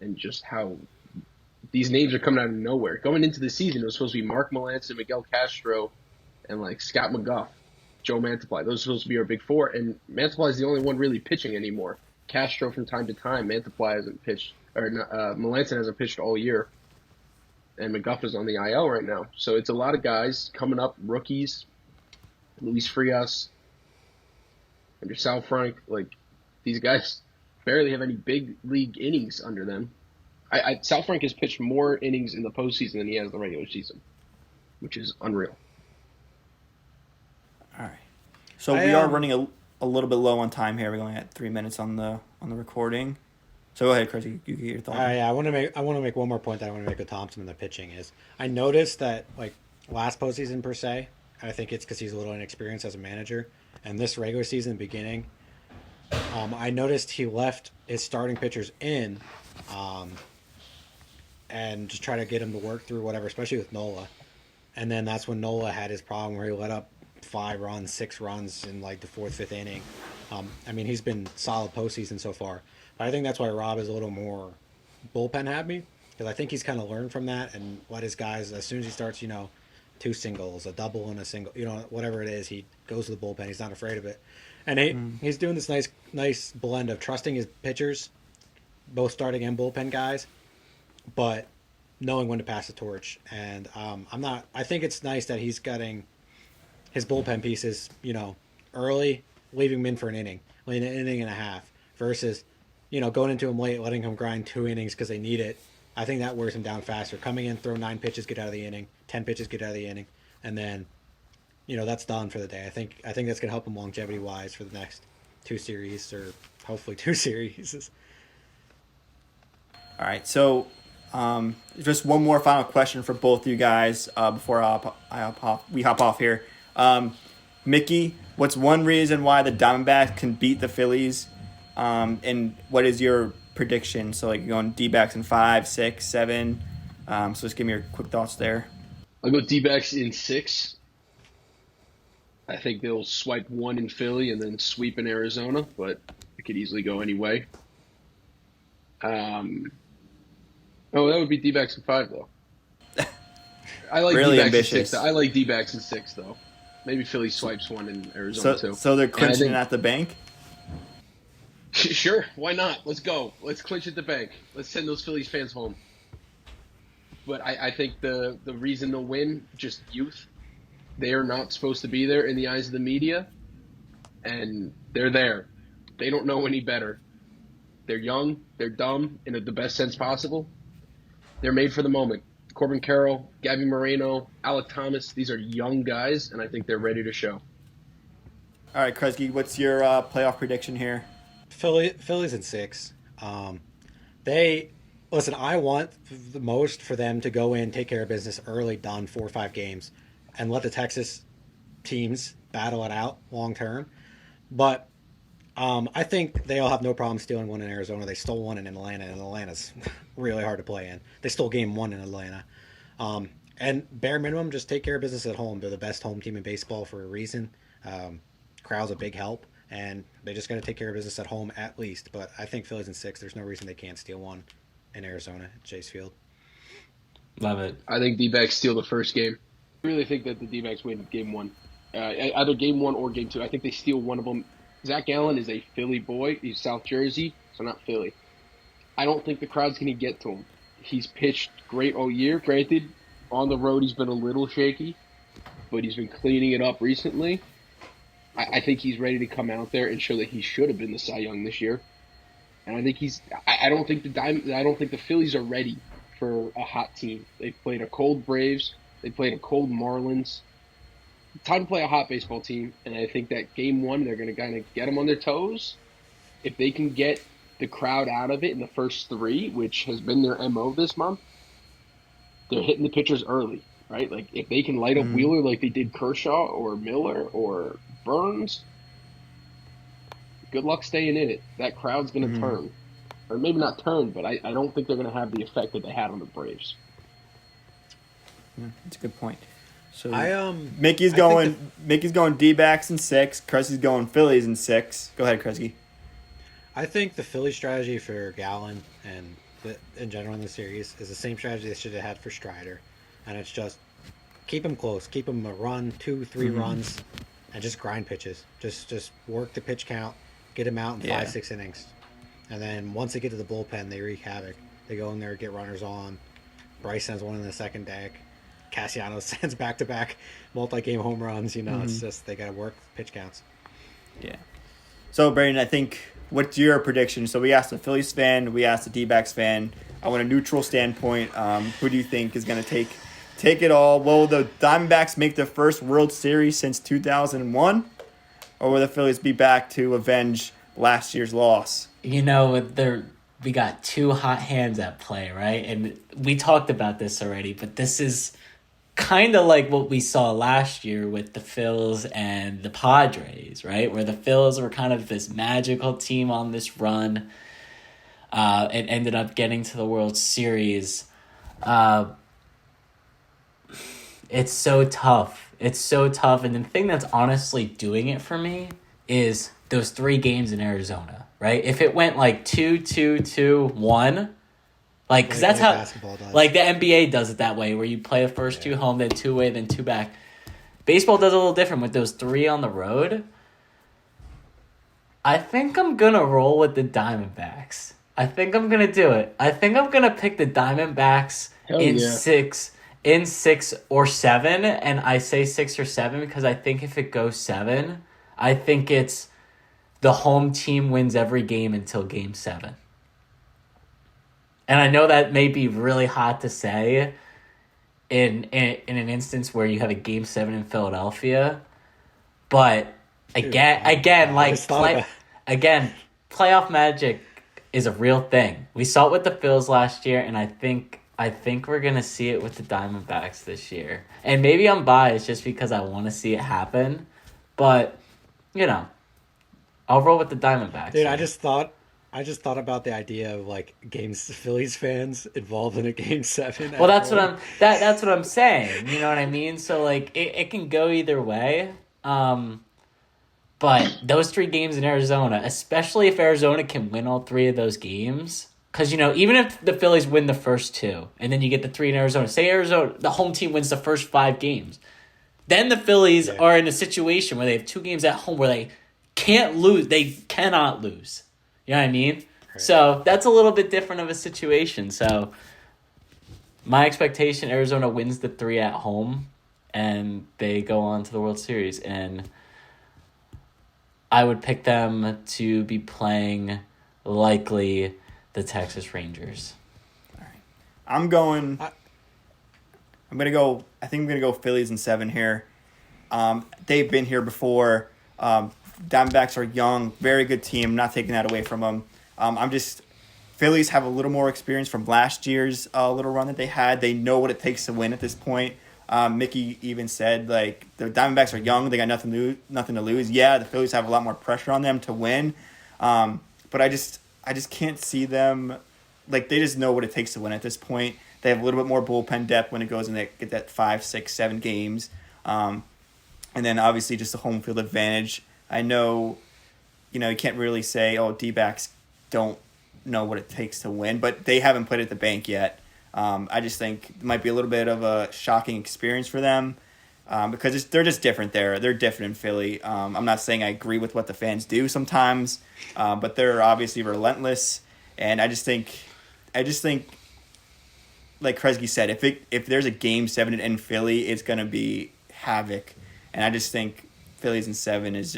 and just how these names are coming out of nowhere. Going into the season, it was supposed to be Mark Melancon, Miguel Castro, and like Scott McGough, Joe Mantiply. Those are supposed to be our big four, and Mantiply is the only one really pitching anymore. Castro from time to time. Mantiply hasn't pitched, or Melancon hasn't pitched all year. And McGough is on the IL right now. So it's a lot of guys coming up, rookies, Luis Frias, Andrew Salfrank. Like, these guys barely have any big league innings under them. Salfrank has pitched more innings in the postseason than he has in the regular season, which is unreal. All right. So we are running a little bit low on time here. We're going at 3 minutes on the recording. So go ahead, Chris. You get your thoughts. Yeah, I want to make one more point that I want to make with Thompson and the pitching is I noticed that like last postseason per se, I think it's because he's a little inexperienced as a manager, and this regular season beginning, I noticed he left his starting pitchers in, and just try to get him to work through whatever, especially with Nola, and then that's when Nola had his problem where he let up 5 runs, 6 runs in like the 4th, 5th inning. I mean, he's been solid postseason so far. But I think that's why Rob is a little more bullpen happy, because I think he's kind of learned from that and let his guys, as soon as he starts, 2 singles, a double and a single, whatever it is, he goes to the bullpen. He's not afraid of it. And he's doing this nice blend of trusting his pitchers, both starting and bullpen guys, but knowing when to pass the torch. And I think it's nice that he's getting his bullpen pieces, early, leaving him in for an inning and a half, versus, going into him late, letting him grind 2 innings because they need it. I think that wears him down faster. Coming in, throw 9 pitches, get out of the inning, 10 pitches, get out of the inning, and then, that's done for the day. I think that's going to help him longevity wise for the next 2 series, or hopefully 2 series. All right, so just one more final question for both of you guys before we hop off here. Mickey, what's one reason why the Diamondbacks can beat the Phillies? And what is your prediction? So, like, you're going D-backs in 5, 6, 7. So just give me your quick thoughts there. I'll go D-backs in 6. I think they'll swipe 1 in Philly and then sweep in Arizona, but it could easily go any way. That would be D-backs in 5, though. I like really D-backs ambitious. in 6. I like D-backs in 6, though. Maybe Philly swipes 1 in Arizona, too. So they're clinching it at the bank? Sure, why not? Let's go. Let's clinch at the bank. Let's send those Phillies fans home. But I think the reason they'll win, just youth. They are not supposed to be there in the eyes of the media, and they're there. They don't know any better. They're young. They're dumb in the best sense possible. They're made for the moment. Corbin Carroll, Gabby Moreno, Alec Thomas, these are young guys, and I think they're ready to show. All right, Kresge, what's your playoff prediction here? Phillies in 6. Listen, I want the most for them to go in, take care of business early, done 4 or 5 games, and let the Texas teams battle it out long term. But I think they'll have no problem stealing 1 in Arizona. They stole 1 in Atlanta, and Atlanta's really hard to play in. They stole game 1 in Atlanta. And bare minimum, just take care of business at home. They're the best home team in baseball for a reason. Crowd's a big help, and they just got to take care of business at home at least. But I think Phillies in 6. There's no reason they can't steal 1 in Arizona at Chase Field. Love it. I think D-backs steal the first game. I really think that the D-backs win game 1. Either game 1 or game 2. I think they steal one of them. Zach Allen is a Philly boy. He's South Jersey, so not Philly. I don't think the crowd's going to get to him. He's pitched great all year. Granted, on the road he's been a little shaky, but he's been cleaning it up recently. I think he's ready to come out there and show that he should have been the Cy Young this year. And I think I don't think the Phillies are ready for a hot team. They played a cold Braves. They played a cold Marlins. Time to play a hot baseball team, and I think that game 1 they're going to kind of get them on their toes. If they can get the crowd out of it in the first 3, which has been their MO this month, they're hitting the pitchers early, right? Like, if they can light up Wheeler like they did Kershaw or Miller or Burns, good luck staying in it. That crowd's going to turn. Or maybe not turn, but I don't think they're going to have the effect that they had on the Braves. That's a good point. So Mickey's going D-backs in 6. Kresge's going Phillies in 6. Go ahead, Kresge. I think the Philly strategy for Gallen and in general in the series is the same strategy they should have had for Strider, and it's just keep him close, keep him a run, 2, 3 runs, and just grind pitches. Just work the pitch count, get him out in 5, 6 innings, and then once they get to the bullpen, they wreak havoc. They go in there, get runners on. Bryce sends 1 in the second deck. Cassiano sends back-to-back multi-game home runs. It's just they got to work pitch counts. Yeah. So, Braeden, I think, what's your prediction? So we asked the Phillies fan, we asked the D-backs fan. I want a neutral standpoint. Who do you think is going to take it all? Will the Diamondbacks make their first World Series since 2001? Or will the Phillies be back to avenge last year's loss? We got 2 hot hands at play, right? And we talked about this already, but this is kind of like what we saw last year with the Phils and the Padres, right? Where the Phils were kind of this magical team on this run and ended up getting to the World Series. It's so tough. It's so tough. And the thing that's honestly doing it for me is those 3 games in Arizona, right? If it went like 2-2-2-1, like, because that's how, like, the NBA does it that way, where you play the first 2 home, then 2 away, then 2 back. Baseball does a little different with those 3 on the road. I think I'm going to roll with the Diamondbacks. I think I'm gonna do it. I think I'm gonna pick the Diamondbacks Hell in yeah. 6 or 7, and I say 6 or 7 because I think if it goes 7, I think it's the home team wins every game until game 7. And I know that may be really hot to say in an instance where you have a game 7 in Philadelphia, but playoff magic is a real thing. We saw it with the Phils last year, and I think we're gonna see it with the Diamondbacks this year. And maybe I'm biased just because I want to see it happen, but I'll roll with the Diamondbacks. Dude, I just thought about the idea of like Phillies fans involved in a game 7. Well, that's what I'm saying. You know what I mean? So like it can go either way. But those 3 games in Arizona, especially if Arizona can win all 3 of those games, because even if the Phillies win the first 2, and then you get the 3 in Arizona, say Arizona, the home team wins the first 5 games, then the Phillies are in a situation where they have 2 games at home where they can't lose. They cannot lose. You know what I mean? Right. So that's a little bit different of a situation. So my expectation, Arizona wins the 3 at home, and they go on to the World Series, and I would pick them to be playing likely the Texas Rangers. All right. I think I'm going to go Phillies in 7 here. They've been here before. Diamondbacks are young, very good team. Not taking that away from them. Phillies have a little more experience from last year's little run that they had. They know what it takes to win at this point. Mickey even said, like, the Diamondbacks are young. They got nothing to lose. Yeah, the Phillies have a lot more pressure on them to win. But I just can't see them. Like, they just know what it takes to win at this point. They have a little bit more bullpen depth when it goes and they get that 5, 6, 7 games. And then, obviously, just the home field advantage. I know, you can't really say, D-backs don't know what it takes to win. But they haven't put it at the bank yet. I just think it might be a little bit of a shocking experience for them because they're just different there. They're different in Philly. I'm not saying I agree with what the fans do sometimes, but they're obviously relentless. And I just think, like Kresge said, if there's a game 7 in Philly, it's going to be havoc. And I just think Phillies in 7 is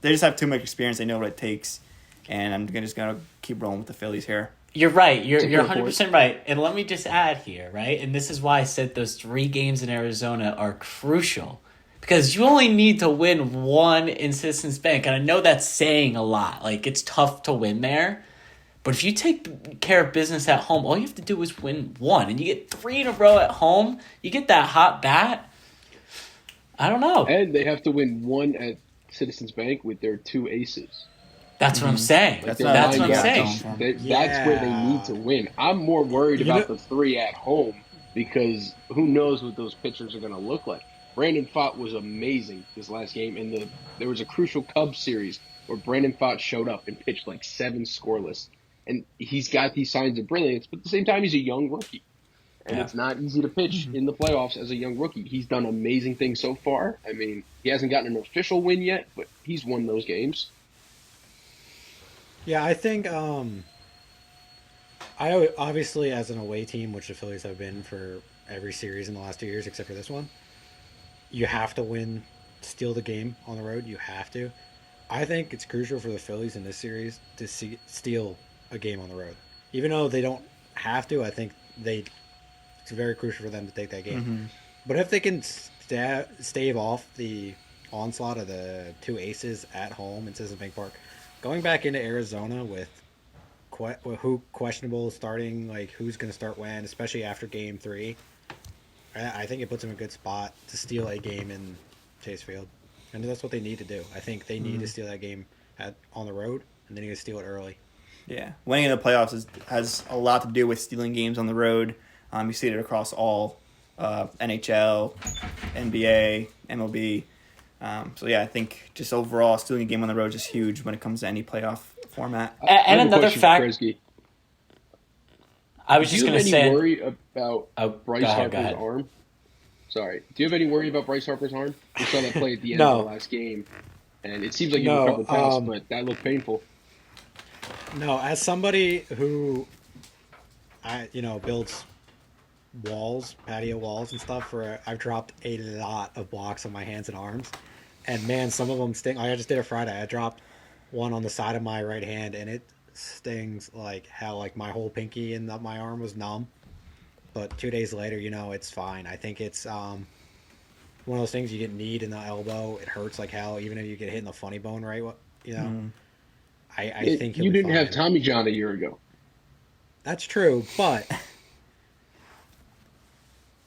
they just have too much experience. They know what it takes. And I'm just going to keep rolling with the Phillies here. You're right. You're 100% right. And let me just add here, right? And this is why I said those 3 games in Arizona are crucial. Because you only need to win 1 in Citizens Bank. And I know that's saying a lot. Like, it's tough to win there. But if you take care of business at home, all you have to do is win 1. And you get 3 in a row at home. You get that hot bat. I don't know. And they have to win 1 at Citizens Bank with their 2 aces. That's what I'm saying. Like that's what I'm saying. That's where they need to win. I'm more worried about the 3 at home because who knows what those pitchers are going to look like. Brandon Pfaadt was amazing this last game, and there was a crucial Cubs series where Brandon Pfaadt showed up and pitched like 7 scoreless. And he's got these signs of brilliance, but at the same time, he's a young rookie. And it's not easy to pitch in the playoffs as a young rookie. He's done amazing things so far. I mean, he hasn't gotten an official win yet, but he's won those games. Yeah, I think I obviously as an away team, which the Phillies have been for every series in the last 2 years except for this one, you have to steal the game on the road. You have to. I think it's crucial for the Phillies in this series to steal a game on the road. Even though they don't have to, I think it's very crucial for them to take that game. Mm-hmm. But if they can stave off the onslaught of the 2 aces at home in Citizens Bank Park, going back into Arizona with who questionable starting, like who's going to start when, especially after Game 3, I think it puts them in a good spot to steal a game in Chase Field. And that's what they need to do. I think they need to steal that game on the road, and then you can steal it early. Yeah, winning in the playoffs has a lot to do with stealing games on the road. You see it across all NHL, NBA, MLB. I think just overall stealing a game on the road is just huge when it comes to any playoff format. And another fact, I was just going to say, do you have any worry about Bryce Harper's arm? Sorry, do you have any worry about Bryce Harper's arm? We saw that play at the end of the last game, and it seems like you recovered fast, but that looked painful. No, as somebody who builds walls, patio walls and stuff, I've dropped a lot of blocks on my hands and arms, and man, some of them sting. I just did it Friday. I dropped one on the side of my right hand, and it stings like hell. Like my whole pinky and my arm was numb. But 2 days later, it's fine. I think it's one of those things you get kneed in the elbow. It hurts like hell, even if you get hit in the funny bone, right? You know, I think he'll You be didn't have fine. Tommy John a year ago. That's true, but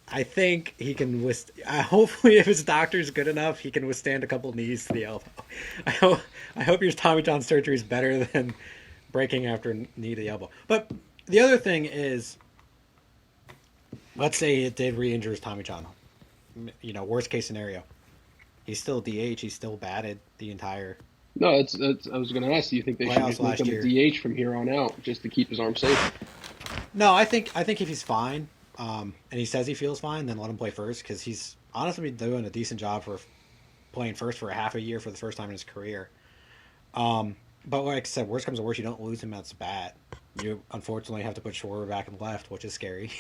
I think he can hopefully, if his doctor's good enough, he can withstand a couple knees to the elbow. I hope your Tommy John surgery is better than breaking after a knee to the elbow. But the other thing is, let's say it did re-injure his Tommy John. Worst case scenario, he's still DH. He's still batted the entire No, I was going to ask. Do you think they should playoffs just make last him year. a DH from here on out, just to keep his arm safe? No, I think if he's fine, and he says he feels fine, then let him play first, because he's honestly been doing a decent job for playing first for a half a year for the first time in his career. But like I said, worst comes to worst, you don't lose him at bat. You unfortunately have to put Schwarber back in left, which is scary,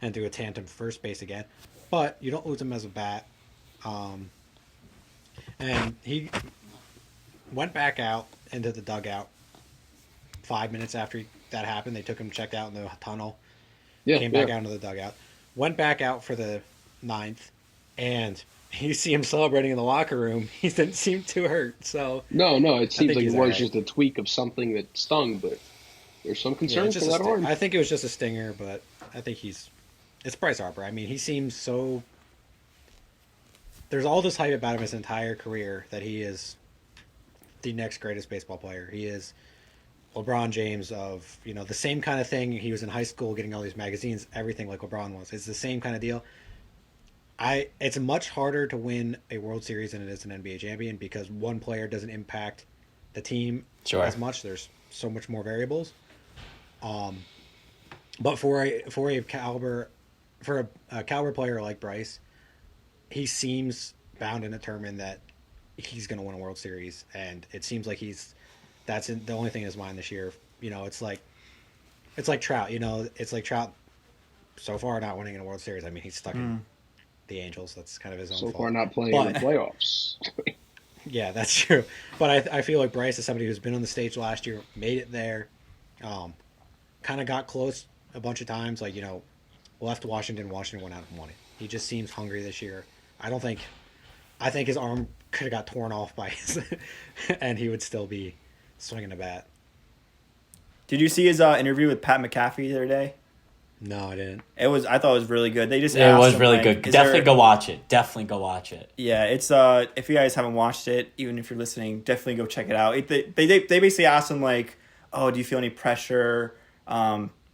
and do a tandem first base again. But you don't lose him as a bat. And he went back out into the dugout 5 minutes after that happened. They took him checked out in the tunnel. Yeah, Came back out into the dugout. Went back out for the ninth, and you see him celebrating in the locker room. He didn't seem too hurt. So No, it seems like it he's was all right. just a tweak of something that stung, but there's some Yeah, concern it's for just that arm. I think it was just a stinger, but I think it's Bryce Harper. I mean, he seems so. There's all this hype about him his entire career that he is the next greatest baseball player. He is LeBron James of, the same kind of thing. He was in high school getting all these magazines, everything like LeBron was. It's the same kind of deal. It's much harder to win a World Series than it is an NBA champion, because one player doesn't impact the team Sure. as much. There's so much more variables. But for a caliber player like Bryce, he seems bound and determined that he's going to win a World Series, and it seems like that's the only thing in his mind this year. It's like Trout. It's like Trout so far not winning in a World Series. I mean, he's stuck in the Angels. That's kind of his own So fault. far, not playing in the playoffs. Yeah, that's true. But I feel like Bryce is somebody who's been on the stage last year, made it there, kind of got close a bunch of times. Like, left Washington went out and won it. He just seems hungry this year. I think his arm could have got torn off by his, and he would still be swinging a bat. Did you see his interview with Pat McAfee the other day? No, I didn't. I thought it was really good. They just It asked was him, really like, good. is Definitely there- go watch it. Definitely go watch it. Yeah, it's if you guys haven't watched it, even if you're listening, definitely go check it out. They basically asked him like, oh, do you feel any pressure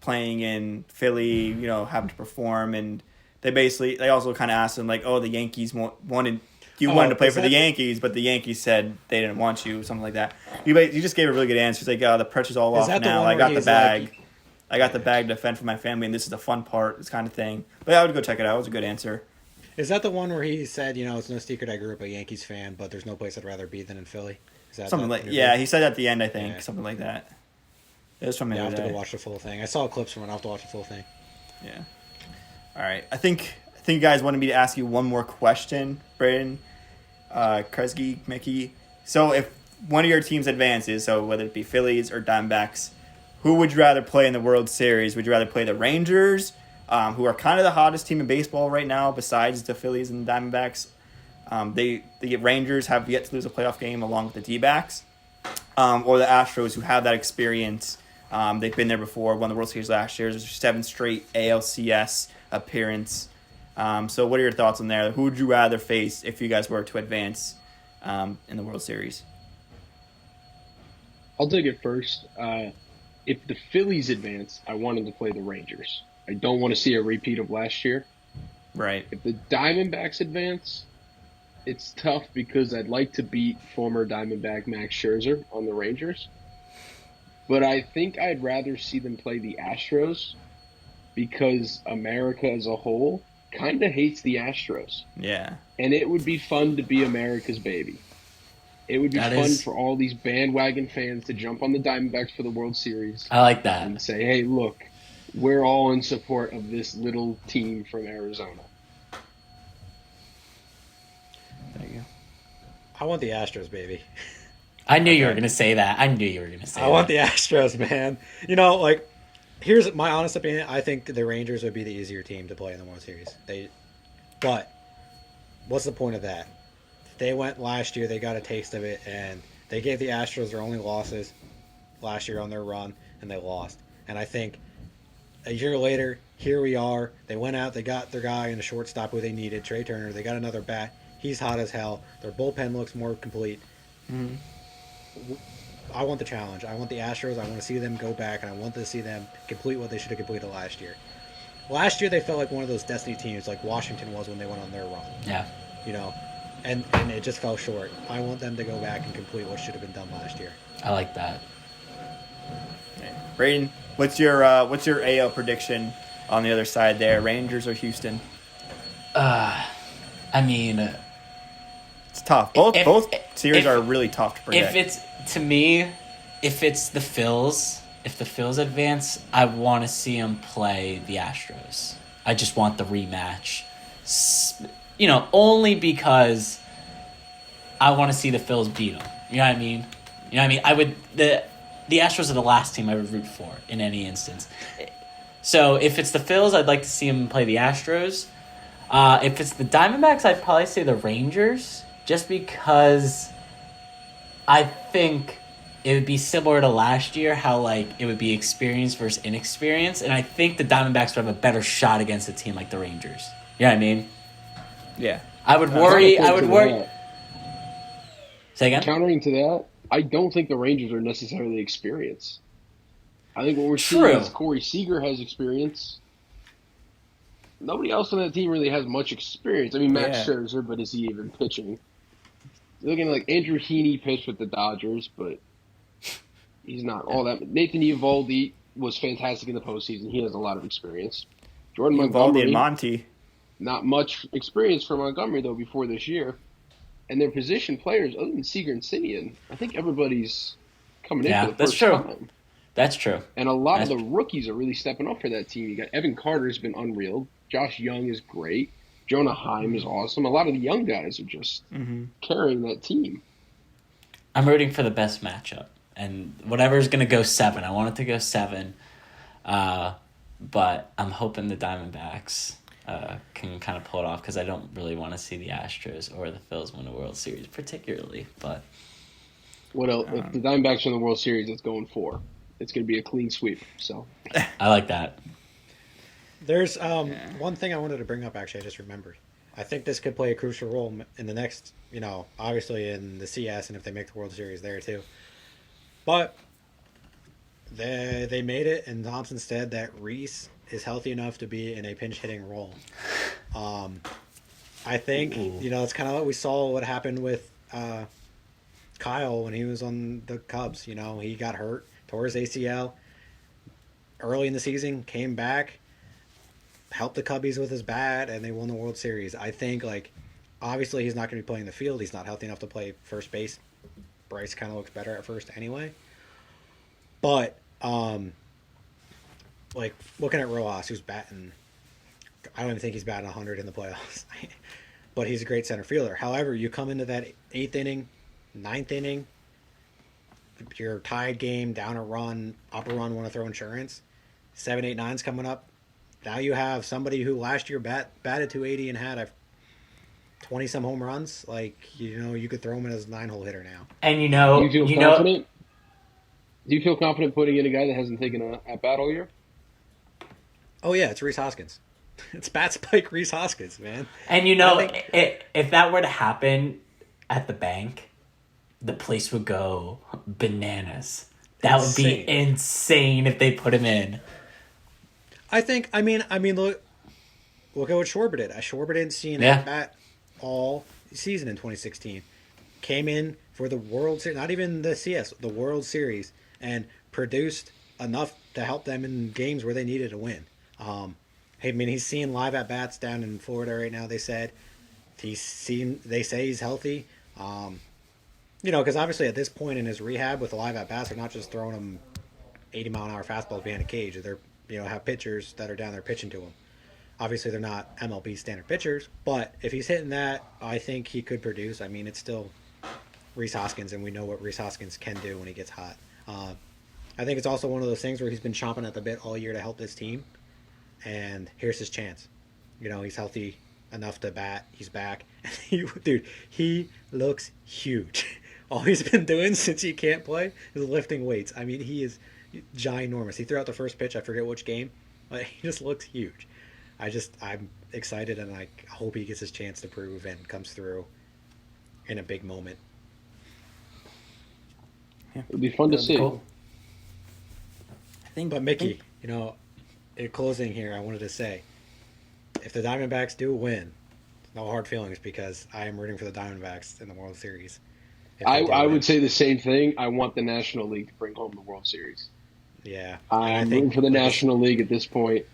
playing in Philly? Having to perform, and they also kind of asked him like, oh, the Yankees wanted to play for the Yankees, but the Yankees said they didn't want you, something like that. You just gave a really good answer. He's like, oh, the pressure's all off now. I got the bag. I got the bag to defend for my family, and this is the fun part, this kind of thing. But I would go check it out. It was a good answer. Is that the one where he said, it's no secret I grew up a Yankees fan, but there's no place I'd rather be than in Philly? Is that Something that like interview? yeah, he said at the end, I think, Yeah. something like that. It was from the Yeah, I'll other have to day. go watch the full thing. I saw clips from it. I'll have to watch the full thing. Yeah. All right. I think you guys wanted me to ask you one more question, Braeden, Kresge, Mickey. So if one of your teams advances, so whether it be Phillies or Diamondbacks, who would you rather play in the World Series? Would you rather play the Rangers, who are kind of the hottest team in baseball right now, besides the Phillies and the Diamondbacks? The Rangers have yet to lose a playoff game along with the D-backs, or the Astros, who have that experience. They've been there before, won the World Series last year. There's 7 straight ALCS appearance. So what are your thoughts on there? Who would you rather face if you guys were to advance in the World Series? I'll take it first. If the Phillies advance, I want them to play the Rangers. I don't want to see a repeat of last year. Right. If the Diamondbacks advance, it's tough because I'd like to beat former Diamondback Max Scherzer on the Rangers. But I think I'd rather see them play the Astros because America as a whole kind of hates the Astros. Yeah. And it would be fun to be America's baby. It would be That fun is, for all these bandwagon fans to jump on the Diamondbacks for the World Series I like that. and say, "Hey, look, we're all in support of this little team from Arizona." There you go. I want the Astros, baby. I knew you were Okay. gonna say that. I knew you were gonna say I want that. the Astros, man. You know, like, here's my honest opinion. I think the Rangers would be the easier team to play in the World Series. But what's the point of that? They went last year. They got a taste of it, and they gave the Astros their only losses last year on their run, and they lost. And I think a year later, here we are. They went out. They got their guy in the shortstop who they needed, Trey Turner. They got another bat. He's hot as hell. Their bullpen looks more complete. I want the challenge. I want the Astros. I want to see them go back, and I want to see them complete what they should have completed last year. Last year, they felt like one of those destiny teams, like Washington was when they went on their run. Yeah, You know, and it just fell short. I want them to go back and complete what should have been done last year. I like that. Braeden, what's your AL prediction on the other side there? Rangers or Houston? I mean, It's tough. Both series if- are really tough to predict. if it's to me, if it's the Phils, if the Phils advance, I want to see them play the Astros. I just want the rematch. Only because I want to see the Phils beat them. You know what I mean? I would the Astros are the last team I would root for in any instance. So if it's the Phils, I'd like to see them play the Astros. If it's the Diamondbacks, I'd probably say the Rangers, just because I think it would be similar to last year, how like it would be experience versus inexperience, and I think the Diamondbacks would have a better shot against a team like the Rangers. You know what I mean? Yeah. I would worry. I would worry. That. Say again. Countering to that, I don't think the Rangers are necessarily experienced. I think what we're True. seeing is Corey Seager has experience. Nobody else on that team really has much experience. I mean, Max Yeah. Scherzer, but is he even pitching? Looking like Andrew Heaney pitched with the Dodgers, but he's not all that. Nathan Eovaldi was fantastic in the postseason. He has a lot of experience. Jordan Valdi Montgomery, and Monty. not much experience for Montgomery, though, before this year. And their position players, other than Seager and Simeon, I think everybody's coming in Yeah, for the that's first true. time. That's true. And a lot of That's the rookies are really stepping up for that team. You got Evan Carter's been unreal. Josh Young is great. Jonah Heim is awesome. A lot of the young guys are just carrying that team. I'm rooting for the best matchup, and whatever's gonna go 7. I want it to go 7, but I'm hoping the Diamondbacks can kind of pull it off, because I don't really want to see the Astros or the Phils win a World Series, particularly. But What else? If the Diamondbacks win the World Series, it's going 4. It's going to be a clean sweep. So I like that. There's one thing I wanted to bring up, actually, I just remembered. I think this could play a crucial role in the next, obviously in the CS, and if they make the World Series there too. But they made it, and Thompson said that Reese is healthy enough to be in a pinch hitting role. I think, it's kind of what we saw what happened with Kyle when he was on the Cubs. He got hurt, tore his ACL early in the season, came back, helped the Cubbies with his bat, and they won the World Series. I think, obviously he's not going to be playing the field. He's not healthy enough to play first base. Bryce kind of looks better at first anyway. But, looking at Rojas, who's batting, I don't even think he's batting 100 in the playoffs. But he's a great center fielder. However, you come into that 8th inning, 9th inning, your tied game, down a run, up a run, want to throw insurance. 7, 8, 9's coming up. Now you have somebody who last year batted 280 and had 20-some home runs. You could throw him in as a 9-hole hitter now. And do you feel confident? Do you feel confident putting in a guy that hasn't taken a at bat all year? Oh, yeah, it's Reese Hoskins. It's Bat Spike Reese Hoskins, man. And if that were to happen at the bank, the place would go bananas. That would be insane if they put him in. I mean, look at what Schwarber did. Schwarber didn't see an at-bat all season in 2016. Came in for the World Series, not even the CS, the World Series, and produced enough to help them in games where they needed to win. He's seeing live at-bats down in Florida right now, they said. They say he's healthy. because obviously at this point in his rehab with the live at bats, they're not just throwing him 80-mile-an-hour fastballs behind a cage. They're have pitchers that are down there pitching to him. Obviously, they're not MLB standard pitchers, but if he's hitting that, I think he could produce. I mean, it's still Rhys Hoskins, and we know what Rhys Hoskins can do when he gets hot. I think it's also one of those things where he's been chomping at the bit all year to help this team, and here's his chance. He's healthy enough to bat. He's back. Dude, he looks huge. All he's been doing since he can't play is lifting weights. I mean, he is ginormous. He threw out the first pitch. I forget which game, but he just looks huge. I'm excited, and I hope he gets his chance to prove and comes through in a big moment. It'll be fun to see. Cool. But Mickey, in closing here, I wanted to say, if the Diamondbacks do win, no hard feelings because I am rooting for the Diamondbacks in the World Series. I would say the same thing. I want the National League to bring home the World Series. Yeah. I'm rooting for the National League at this point.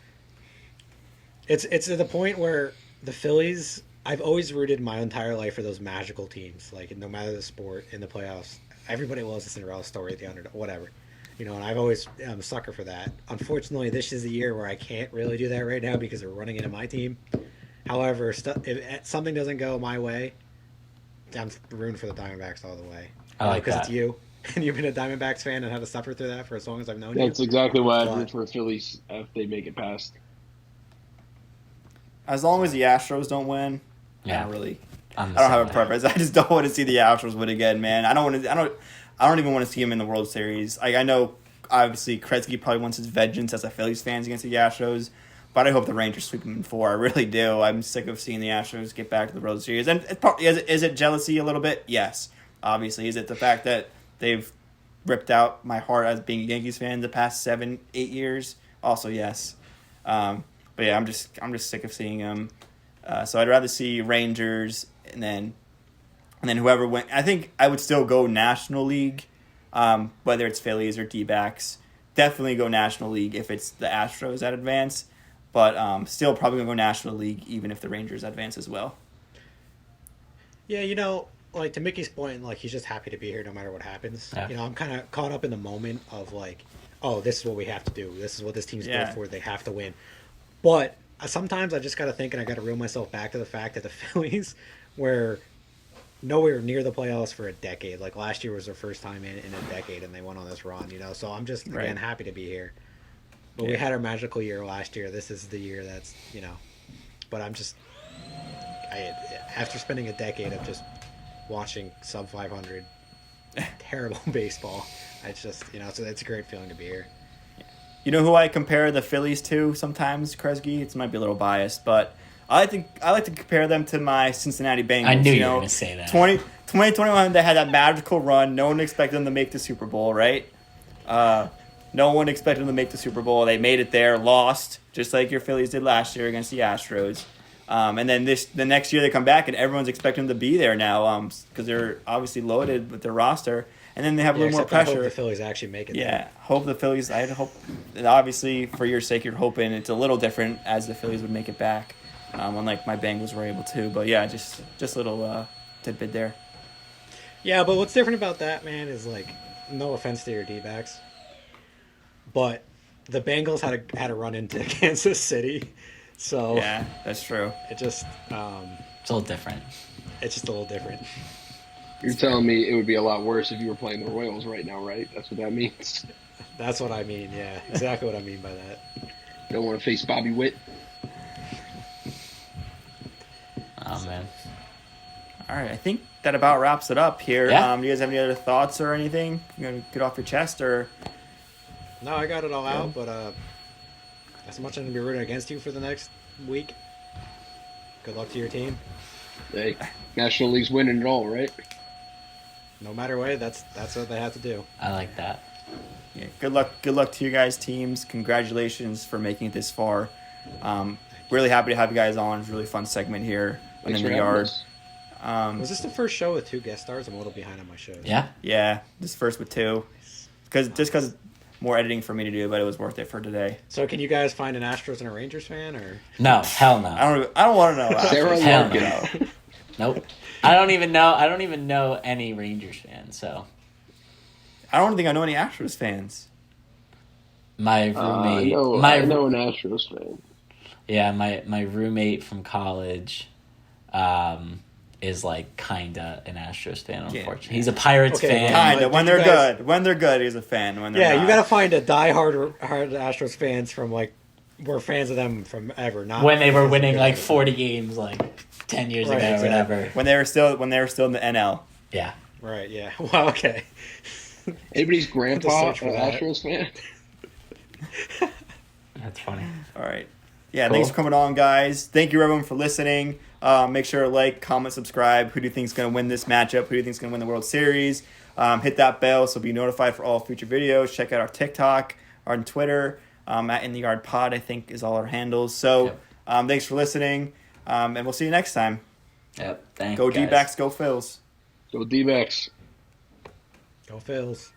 It's at the point where the Phillies, I've always rooted my entire life for those magical teams. Like, no matter the sport, in the playoffs, everybody loves the Cinderella story, the underdog, whatever. And I've always I'm a sucker for that. Unfortunately, this is the year where I can't really do that right now because they're running into my team. However, if something doesn't go my way, I'm rooting for the Diamondbacks all the way. I like because that. it's you, and you've been a Diamondbacks fan and had to suffer through that for as long as I've known you. That's exactly why I root for the Phillies if they make it past. As long as the Astros don't win, Yeah. I don't really. I I don't have a preference. I just don't want to see the Astros win again, man. I don't even want to see him in the World Series. I know, obviously, Kresge probably wants his vengeance as a Phillies fan against the Astros, but I hope the Rangers sweep him in 4. I really do. I'm sick of seeing the Astros get back to the World Series. And it's probably, is it jealousy a little bit? Yes, obviously. Is it the fact that they've ripped out my heart as being a Yankees fan the past 7-8 years? Also, yes. But yeah, I'm just sick of seeing them. So I'd rather see Rangers and then whoever went. I think I would still go National League, whether it's Phillies or D-backs. Definitely go National League if it's the Astros that advance, but still probably gonna go National League even if the Rangers advance as well. Yeah, like to Mickey's point, like he's just happy to be here no matter what happens. Yeah. I'm kind of caught up in the moment of like, oh, this is what we have to do. This is what this team's built for. They have to win. But sometimes I just got to think, and I got to reel myself back to the fact that the Phillies were nowhere near the playoffs for a decade. Like last year was their first time in a decade, and they went on this run. So I'm just again happy to be here. But we had our magical year last year. This is the year that's But I'm just after spending a decade of just watching sub 500 terrible baseball, it's just so it's a great feeling to be here. You know who I compare the Phillies to sometimes, Kresge? It might be a little biased, but I like to compare them to my Cincinnati Bengals. I knew you were going to say that. 2021, they had that magical run. No one expected them to make the Super Bowl, right? No one expected them to make the Super Bowl. They made it there, lost, just like your Phillies did last year against the Astros. And then the next year they come back, and everyone's expecting them to be there now because they're obviously loaded with their roster. And then they have a little more pressure. I hope the Phillies actually make it. Yeah, hope the Phillies. I hope, obviously, for your sake, you're hoping it's a little different as the Phillies would make it back, unlike my Bengals were able to. But yeah, just a little tidbit there. Yeah, but what's different about that, man, is like, no offense to your D-backs, but the Bengals had a run into Kansas City, so yeah, that's true. It just It's a little different. It's just a little different. You're telling me it would be a lot worse if you were playing the Royals right now, right? That's what that means. That's what I mean, yeah. Exactly what I mean by that. Don't want to face Bobby Witt. Oh, man. All right, I think that about wraps it up here. Yeah. Do you guys have any other thoughts or anything? You gonna get off your chest or? No, I got it all out, but as much as I'm going to be rooting against you for the next week, good luck to your team. Hey, National League's winning it all, right? No matter what, that's what they have to do. I like that. Yeah, good luck to you guys' teams. Congratulations for making it this far. Really happy to have you guys on. It's a really fun segment here on Thanks In for the having Yard. us. Was this the first show with 2 guest stars? I'm a little behind on my shows. Yeah? Yeah, this first with 2, because more editing for me to do, but it was worth it for today. So can you guys find an Astros and a Rangers fan, or? No, hell no. I don't want to know. Sarah Hell Larkin. no. Nope. I don't even know any Rangers fans. So I don't think I know any Astros fans. my I roommate, know an Astros fan. yeah, my roommate from college, is like kinda an Astros fan. Unfortunately, he's a Pirates Okay, fan. Kinda. but When do they're you guys- good. When they're good, he's a fan. When they're Yeah, not. you got to find a hard Astros fans from like we're fans of them from ever. Not When they were because winning they're like good. 40 games like 10 years Right, ago or exactly. whatever. when they were still in the NL. Yeah. Right. Yeah. Well. Okay. Anybody's grandpa an search for that. Astros fan? That's funny. All right. Yeah, Cool. thanks for coming on, guys. Thank you, everyone, for listening. Make sure to like, comment, subscribe. Who do you think is going to win this matchup? Who do you think is going to win the World Series? Hit that bell so be notified for all future videos. Check out our TikTok, our Twitter, at In the Yard Pod, I think, is all our handles. So thanks for listening, and we'll see you next time. Yep. Thanks. Go D-backs, go Phils. Go D-backs. Go Phils.